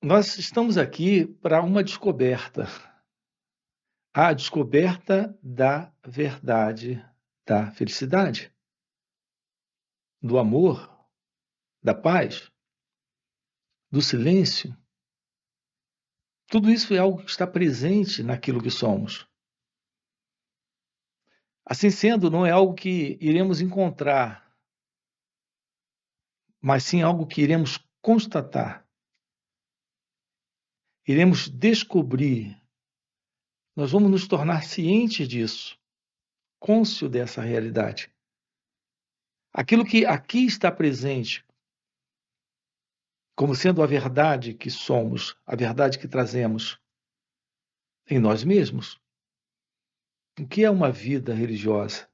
Nós estamos aqui para uma descoberta, a descoberta da verdade, da felicidade, do amor, da paz, do silêncio. Tudo isso é algo que está presente naquilo que somos. Assim sendo, não é algo que iremos encontrar, mas sim algo que iremos constatar, iremos descobrir. Nós vamos nos tornar cientes disso, cônscio dessa realidade. Aquilo que aqui está presente, como sendo a verdade que somos, a verdade que trazemos em nós mesmos. O que é uma vida religiosa?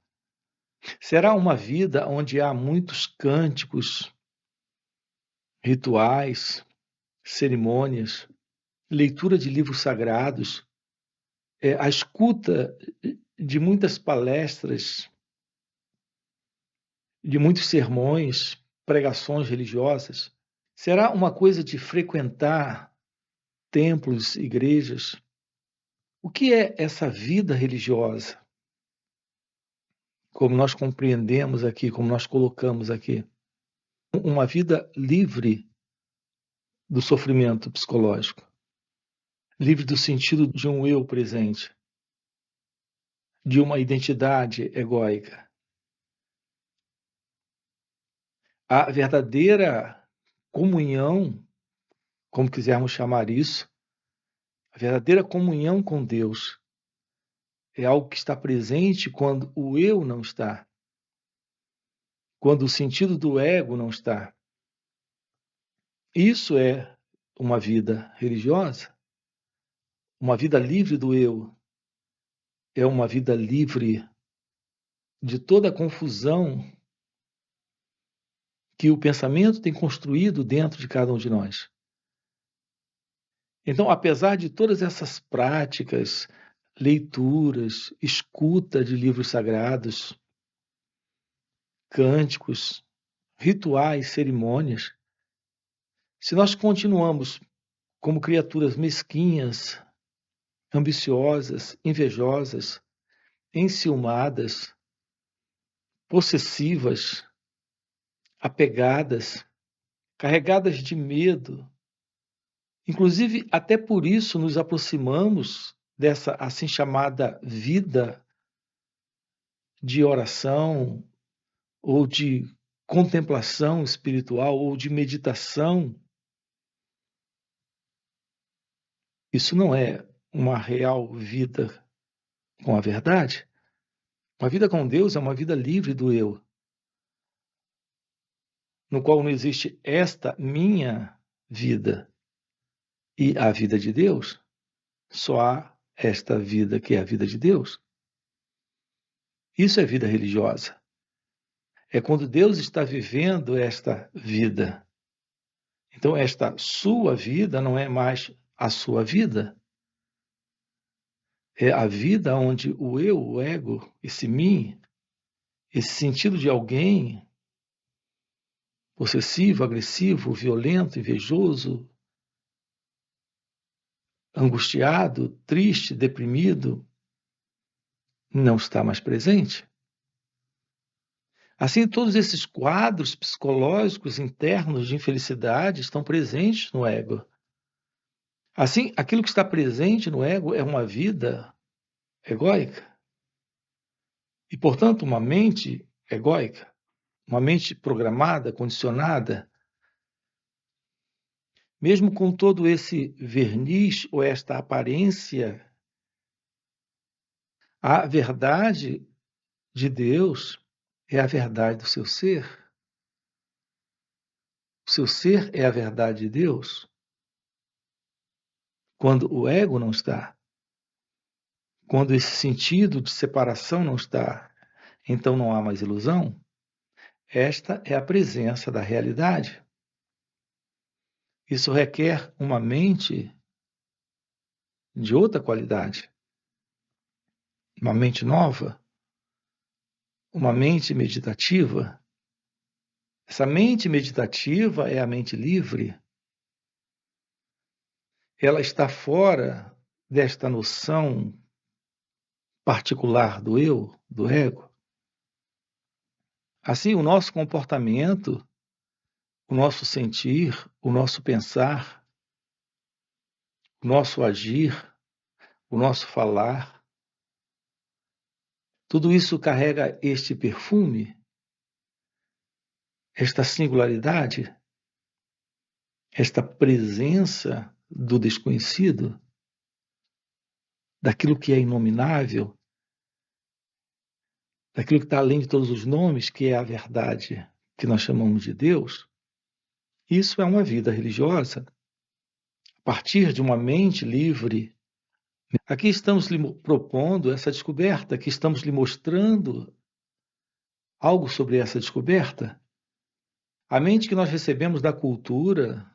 Será uma vida onde há muitos cânticos, rituais, cerimônias, leitura de livros sagrados, a escuta de muitas palestras, de muitos sermões, pregações religiosas? Será uma coisa de frequentar templos, igrejas? O que é essa vida religiosa? Como nós compreendemos aqui, como nós colocamos aqui, uma vida livre do sofrimento psicológico, livre do sentido de um eu presente, de uma identidade egóica. A verdadeira comunhão, como quisermos chamar isso, a verdadeira comunhão com Deus é algo que está presente quando o eu não está, quando o sentido do ego não está. Isso é uma vida religiosa, uma vida livre do eu, é uma vida livre de toda a confusão que o pensamento tem construído dentro de cada um de nós. Então, apesar de todas essas práticas, leituras, escuta de livros sagrados, cânticos, rituais, cerimônias, se nós continuamos como criaturas mesquinhas, ambiciosas, invejosas, enciumadas, possessivas, apegadas, carregadas de medo, inclusive até por isso nos aproximamos dessa assim chamada vida de oração ou de contemplação espiritual ou de meditação. Isso não é uma real vida com a verdade. Uma vida com Deus é uma vida livre do eu, no qual não existe esta minha vida e a vida de Deus, só há esta vida que é a vida de Deus. Isso é vida religiosa. É quando Deus está vivendo esta vida. Então, esta sua vida não é mais a sua vida. É a vida onde o eu, o ego, esse mim, esse sentido de alguém possessivo, agressivo, violento, invejoso, angustiado, triste, deprimido, não está mais presente. Assim, todos esses quadros psicológicos internos de infelicidade estão presentes no ego. Assim, aquilo que está presente no ego é uma vida egóica. E, portanto, uma mente egóica, uma mente programada, condicionada, mesmo com todo esse verniz ou esta aparência, a verdade de Deus é a verdade do seu ser. O seu ser é a verdade de Deus. Quando o ego não está, quando esse sentido de separação não está, então não há mais ilusão. Esta é a presença da realidade. Isso requer uma mente de outra qualidade, uma mente nova, uma mente meditativa. Essa mente meditativa é a mente livre. ela está fora desta noção particular do eu, do ego. Assim, o nosso comportamento, o nosso sentir, o nosso pensar, o nosso agir, o nosso falar, tudo isso carrega este perfume, esta singularidade, esta presença do desconhecido, daquilo que é inominável, daquilo que está além de todos os nomes, que é a verdade que nós chamamos de Deus. Isso é uma vida religiosa, a partir de uma mente livre. Aqui estamos lhe propondo essa descoberta, aqui estamos lhe mostrando algo sobre essa descoberta. A mente que nós recebemos da cultura,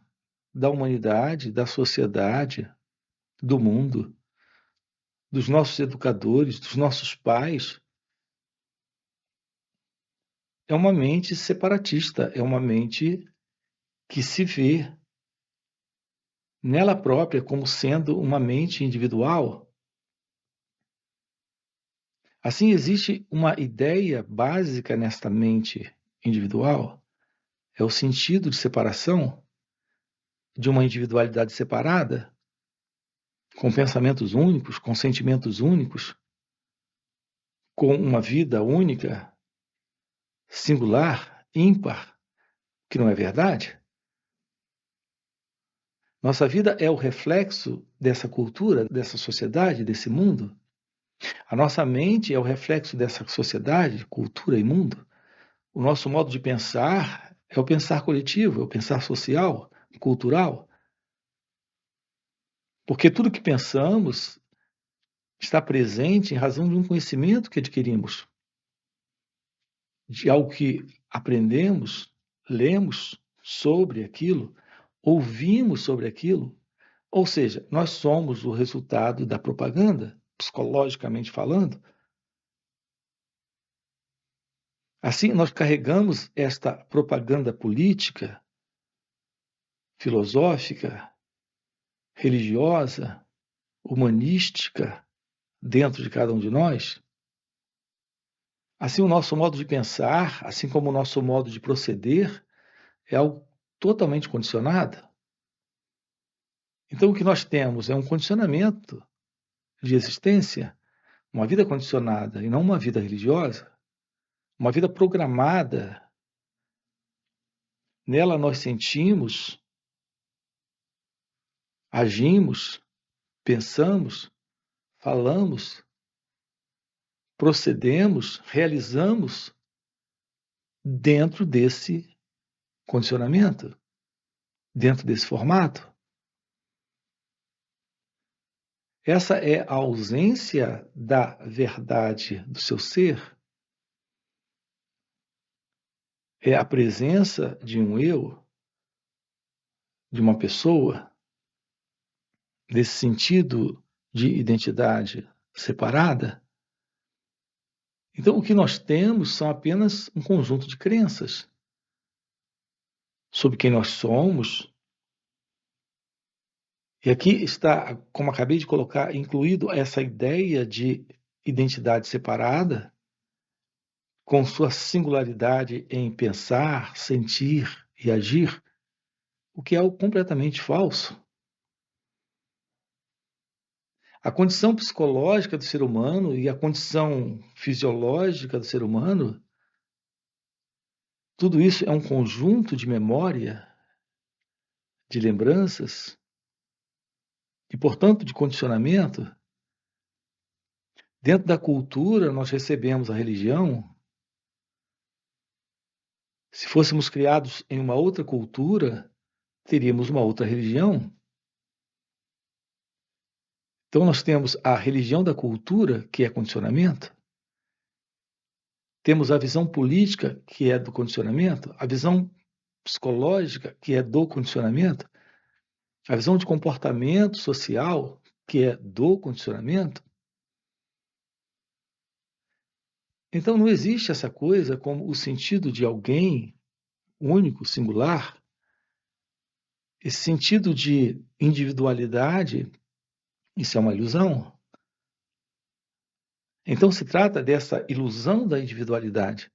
da humanidade, da sociedade, do mundo, dos nossos educadores, dos nossos pais, é uma mente separatista, é uma mente que se vê nela própria como sendo uma mente individual. Assim, existe uma ideia básica nesta mente individual, é o sentido de separação de uma individualidade separada, com pensamentos únicos, com sentimentos únicos, com uma vida única, singular, ímpar, que não é verdade? Nossa vida é o reflexo dessa cultura, dessa sociedade, desse mundo. A nossa mente é o reflexo dessa sociedade, cultura e mundo. O nosso modo de pensar é o pensar coletivo, é o pensar social, cultural. Porque tudo que pensamos está presente em razão de um conhecimento que adquirimos, de algo que aprendemos, lemos sobre aquilo, ouvimos sobre aquilo. Ou seja, nós somos o resultado da propaganda, psicologicamente falando. Assim, nós carregamos esta propaganda política, filosófica, religiosa, humanística dentro de cada um de nós. Assim, o nosso modo de pensar, assim como o nosso modo de proceder, é algo totalmente condicionado. Então, o que nós temos é um condicionamento de existência, uma vida condicionada e não uma vida religiosa, uma vida programada. Nela nós sentimos, agimos, pensamos, falamos, procedemos, realizamos dentro desse condicionamento, dentro desse formato. Essa é a ausência da verdade do seu ser, é a presença de um eu, de uma pessoa, desse sentido de identidade separada. Então, o que nós temos são apenas um conjunto de crenças sobre quem nós somos. E aqui está, como acabei de colocar, incluído essa ideia de identidade separada, com sua singularidade em pensar, sentir e agir, o que é algo completamente falso. A condição psicológica do ser humano e a condição fisiológica do ser humano, tudo isso é um conjunto de memória, de lembranças e, portanto, de condicionamento. Dentro da cultura, nós recebemos a religião. Se fôssemos criados em uma outra cultura, teríamos uma outra religião. Então, nós temos a religião da cultura, que é condicionamento. Temos a visão política, que é do condicionamento. A visão psicológica, que é do condicionamento. A visão de comportamento social, que é do condicionamento. Então, não existe essa coisa como o sentido de alguém único, singular, Esse sentido de individualidade, isso é uma ilusão. Então se trata dessa ilusão da individualidade.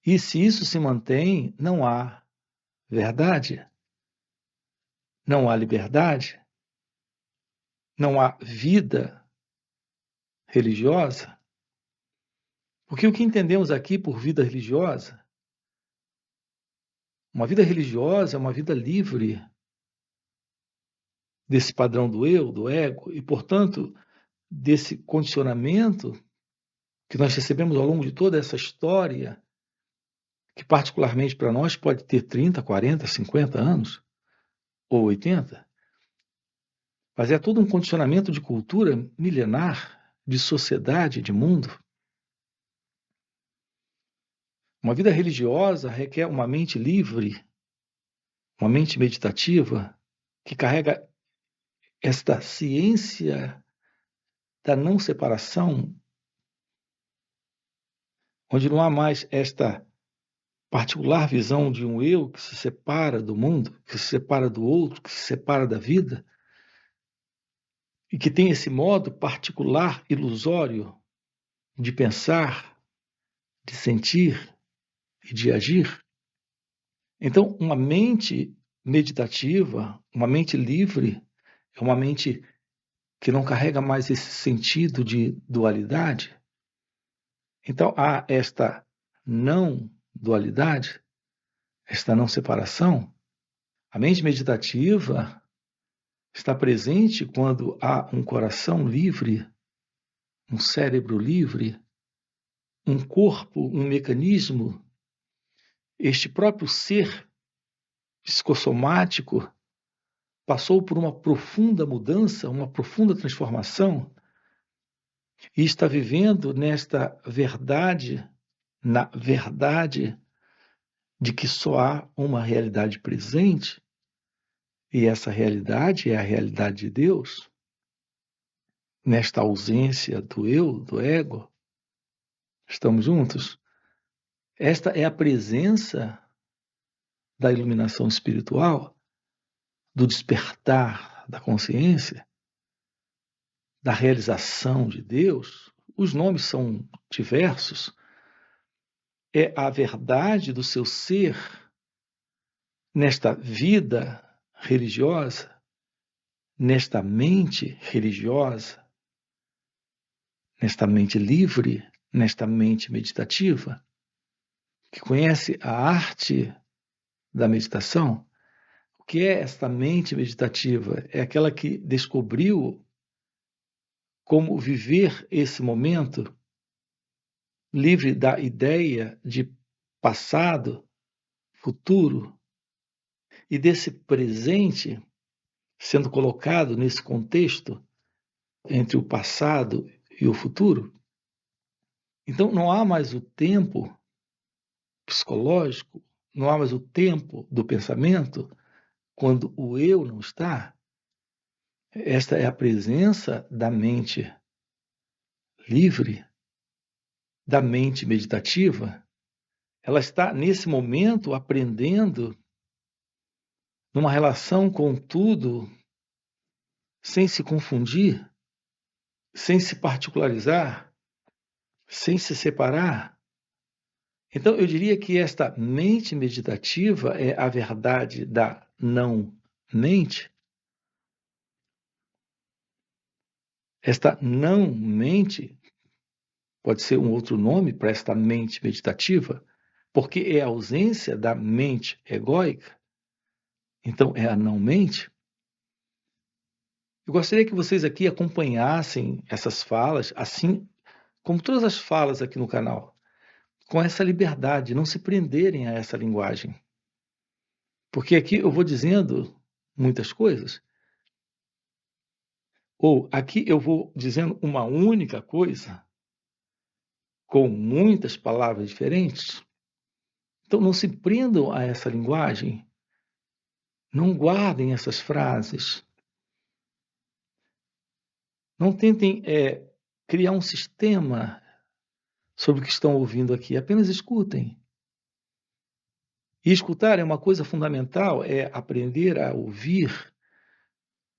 E se isso se mantém, não há verdade, não há liberdade, não há vida religiosa. Porque o que entendemos aqui por vida religiosa, uma vida religiosa é uma vida livre desse padrão do eu, do ego, e, portanto, desse condicionamento que nós recebemos ao longo de toda essa história, que particularmente para nós pode ter 30, 40, 50 anos, ou 80, mas é todo um condicionamento de cultura milenar, de sociedade, de mundo. Uma vida religiosa requer uma mente livre, uma mente meditativa, que carrega esta ciência da não separação, onde não há mais esta particular visão de um eu que se separa do mundo, que se separa do outro, que se separa da vida, e que tem esse modo particular, ilusório, de pensar, de sentir e de agir. Então, uma mente meditativa, uma mente livre, é uma mente que não carrega mais esse sentido de dualidade. Então, há esta não dualidade, esta não separação. A mente meditativa está presente quando há um coração livre, um cérebro livre, um corpo, um mecanismo, este próprio ser psicossomático passou por uma profunda mudança, uma profunda transformação e está vivendo nesta verdade, na verdade de que só há uma realidade presente e essa realidade é a realidade de Deus, nesta ausência do eu, do ego. Estamos juntos? Esta é a presença da iluminação espiritual, do despertar da consciência, da realização de Deus. Os nomes são diversos. É a verdade do seu ser nesta vida religiosa, nesta mente religiosa, nesta mente livre, nesta mente meditativa, que conhece a arte da meditação. O que é esta mente meditativa? É aquela que descobriu como viver esse momento livre da ideia de passado, futuro e desse presente sendo colocado nesse contexto entre o passado e o futuro. Então não há mais o tempo psicológico, não há mais o tempo do pensamento quando o eu não está. Esta é a presença da mente livre, da mente meditativa. Ela está, nesse momento, aprendendo numa relação com tudo, sem se confundir, sem se particularizar, sem se separar. Então, eu diria que esta mente meditativa é a verdade da não-mente. Esta não-mente pode ser um outro nome para esta mente meditativa, porque é a ausência da mente egóica. Então, é a não-mente. Eu gostaria que vocês aqui acompanhassem essas falas, assim como todas as falas aqui no canal, com essa liberdade, não se prenderem a essa linguagem. Porque aqui eu vou dizendo muitas coisas, ou aqui eu vou dizendo uma única coisa, com muitas palavras diferentes. Então não se prendam a essa linguagem, não guardem essas frases, não tentem criar um sistema sobre o que estão ouvindo aqui, apenas escutem. E escutar é uma coisa fundamental, é aprender a ouvir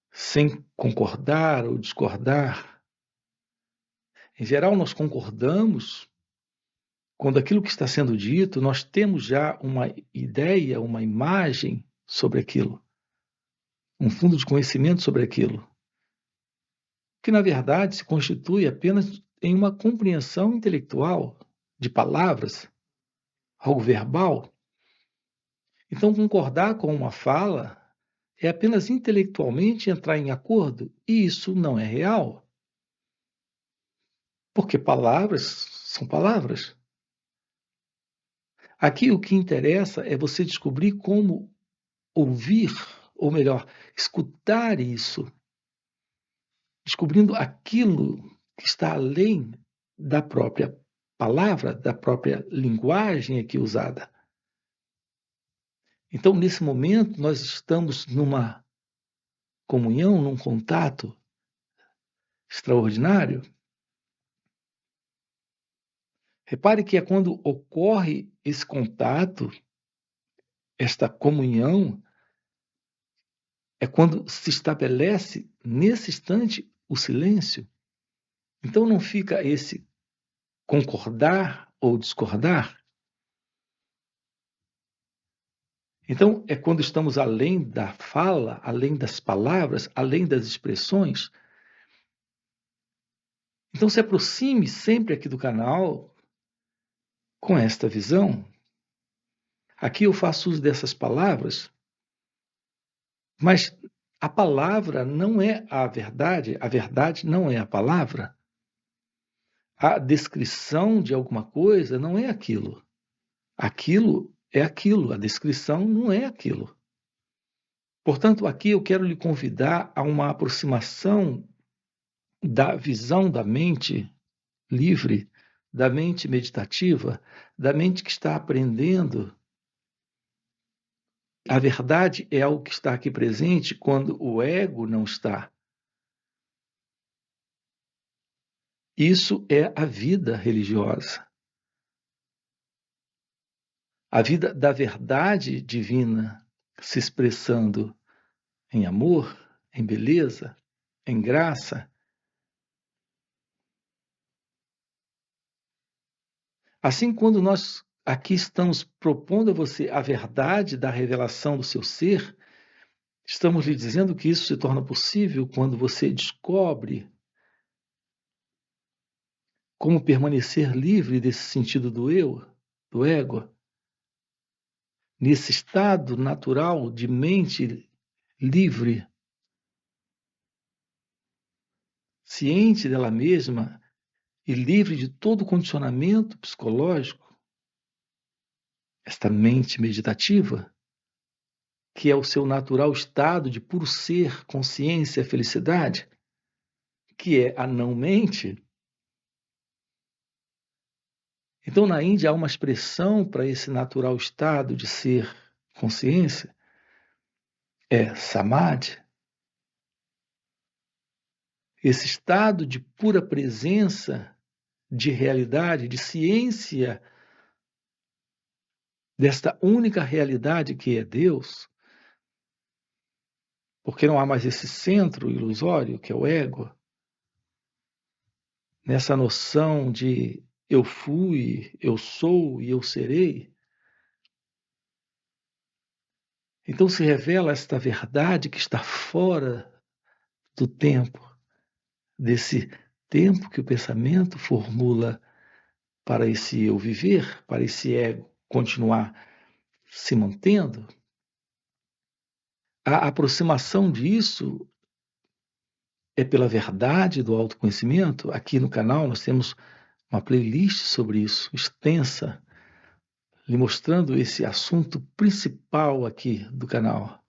sem concordar ou discordar. Em geral, nós concordamos quando aquilo que está sendo dito, nós temos já uma ideia, uma imagem sobre aquilo, um fundo de conhecimento sobre aquilo, que na verdade se constitui apenas em uma compreensão intelectual de palavras, algo verbal. Então, concordar com uma fala é apenas intelectualmente entrar em acordo, e isso não é real. Porque palavras são palavras. Aqui o que interessa é você descobrir como ouvir, ou melhor, escutar isso, descobrindo aquilo que está além da própria palavra, da própria linguagem aqui usada. Então, nesse momento, nós estamos numa comunhão, num contato extraordinário. Repare que é quando ocorre esse contato, esta comunhão, é quando se estabelece nesse instante o silêncio. Então não fica esse concordar ou discordar. Então é quando estamos além da fala, além das palavras, além das expressões. Então se aproxime sempre aqui do canal com esta visão. Aqui eu faço uso dessas palavras, mas a palavra não é a verdade não é a palavra. A descrição de alguma coisa não é aquilo. Aquilo é aquilo, a descrição não é aquilo. Portanto, aqui eu quero lhe convidar a uma aproximação da visão da mente livre, da mente meditativa, da mente que está aprendendo. A verdade é algo que está aqui presente quando o ego não está. Isso é a vida religiosa. A vida da verdade divina se expressando em amor, em beleza, em graça. Assim, quando nós aqui estamos propondo a você a verdade da revelação do seu ser, estamos lhe dizendo que isso se torna possível quando você descobre como permanecer livre desse sentido do eu, do ego, nesse estado natural de mente livre, ciente dela mesma e livre de todo condicionamento psicológico, esta mente meditativa, que é o seu natural estado de puro ser, consciência, felicidade, que é a não-mente. Então, na Índia, há uma expressão para esse natural estado de ser, consciência, é samadhi. Esse estado de pura presença, de realidade, de ciência desta única realidade que é Deus, porque não há mais esse centro ilusório que é o ego, nessa noção de eu fui, eu sou e eu serei. Então se revela esta verdade que está fora do tempo, desse tempo que o pensamento formula para esse eu viver, para esse ego continuar se mantendo. A aproximação disso é pela verdade do autoconhecimento. Aqui no canal nós temos uma playlist sobre isso, extensa, lhe mostrando esse assunto principal aqui do canal,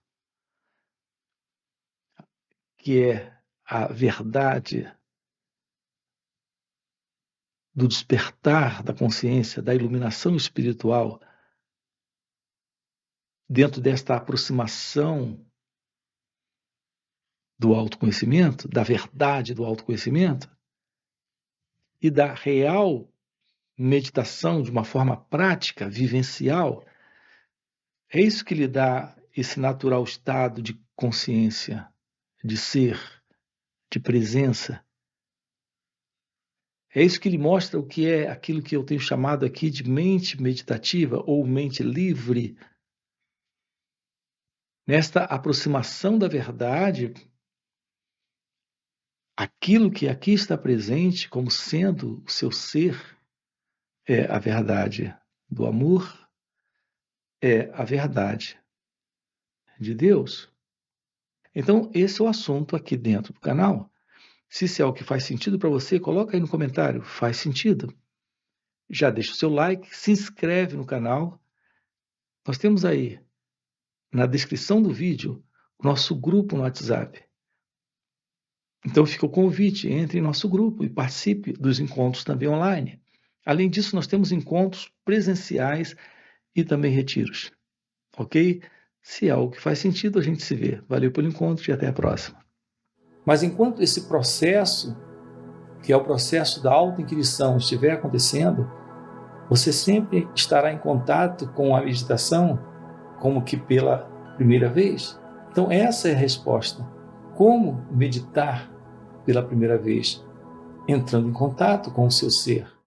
que é a verdade do despertar da consciência, da iluminação espiritual, dentro desta aproximação do autoconhecimento, da verdade do autoconhecimento e da real meditação de uma forma prática, vivencial, É isso que lhe dá esse natural estado de consciência, de ser, de presença. É isso que lhe mostra o que é aquilo que eu tenho chamado aqui de mente meditativa ou mente livre. Nesta aproximação da verdade, aquilo que aqui está presente como sendo o seu ser é a verdade do amor, é a verdade de Deus. Então, esse é o assunto aqui dentro do canal. Se isso é algo que faz sentido para você, coloca aí no comentário, faz sentido. Já deixa o seu like, se inscreve no canal. Nós temos aí na descrição do vídeo o nosso grupo no WhatsApp. Então fica o convite, entre em nosso grupo e participe dos encontros também online. Além disso, nós temos encontros presenciais e também retiros. Ok? Se é algo que faz sentido, a gente se vê. Valeu pelo encontro e até a próxima. Mas enquanto esse processo, que é o processo da autoinquisição, estiver acontecendo, você sempre estará em contato com a meditação como que pela primeira vez. Então essa é a resposta. Como meditar pela primeira vez? Entrando em contato com o seu ser.